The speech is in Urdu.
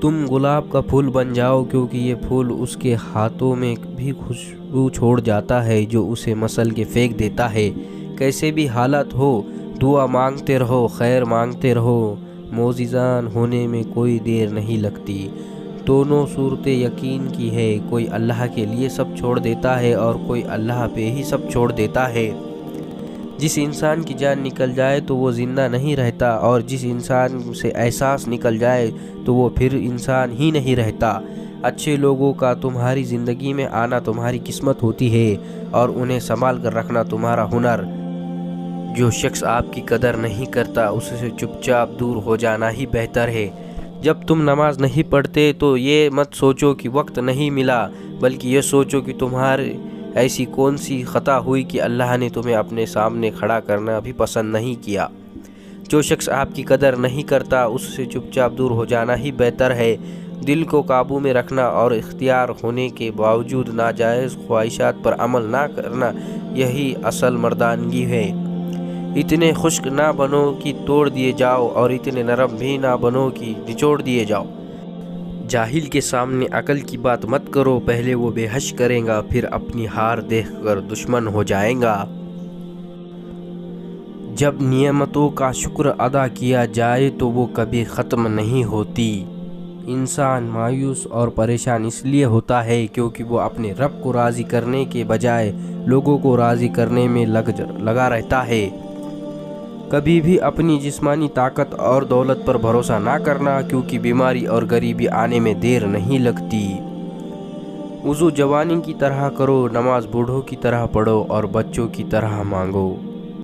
تم گلاب کا پھول بن جاؤ، کیونکہ یہ پھول اس کے ہاتھوں میں بھی خوشبو چھوڑ جاتا ہے جو اسے مسل کے پھینک دیتا ہے۔ کیسے بھی حالت ہو، دعا مانگتے رہو، خیر مانگتے رہو، معجزان ہونے میں کوئی دیر نہیں لگتی۔ دونوں صورتیں یقین کی ہے، کوئی اللہ کے لیے سب چھوڑ دیتا ہے اور کوئی اللہ پہ ہی سب چھوڑ دیتا ہے۔ جس انسان کی جان نکل جائے تو وہ زندہ نہیں رہتا، اور جس انسان سے احساس نکل جائے تو وہ پھر انسان ہی نہیں رہتا۔ اچھے لوگوں کا تمہاری زندگی میں آنا تمہاری قسمت ہوتی ہے، اور انہیں سنبھال کر رکھنا تمہارا ہنر۔ جو شخص آپ کی قدر نہیں کرتا، اس سے چپ چاپ دور ہو جانا ہی بہتر ہے۔ جب تم نماز نہیں پڑھتے تو یہ مت سوچو کہ وقت نہیں ملا، بلکہ یہ سوچو کہ تمہارے ایسی کون سی خطا ہوئی کہ اللہ نے تمہیں اپنے سامنے کھڑا کرنا بھی پسند نہیں کیا۔ جو شخص آپ کی قدر نہیں کرتا، اس سے چپ چاپ دور ہو جانا ہی بہتر ہے۔ دل کو قابو میں رکھنا اور اختیار ہونے کے باوجود ناجائز خواہشات پر عمل نہ کرنا، یہی اصل مردانگی ہے۔ اتنے خشک نہ بنو کہ توڑ دیے جاؤ، اور اتنے نرم بھی نہ بنو کہ نچوڑ دیے جاؤ۔ جاہل کے سامنے عقل کی بات مت کرو، پہلے وہ بے حش کرے گا، پھر اپنی ہار دیکھ کر دشمن ہو جائے گا۔ جب نعمتوں کا شکر ادا کیا جائے تو وہ کبھی ختم نہیں ہوتی۔ انسان مایوس اور پریشان اس لیے ہوتا ہے کیونکہ وہ اپنے رب کو راضی کرنے کے بجائے لوگوں کو راضی کرنے میں لگا رہتا ہے۔ کبھی بھی اپنی جسمانی طاقت اور دولت پر بھروسہ نہ کرنا، کیونکہ بیماری اور غریبی آنے میں دیر نہیں لگتی۔ وضو جوانی کی طرح کرو، نماز بوڑھوں کی طرح پڑھو، اور بچوں کی طرح مانگو۔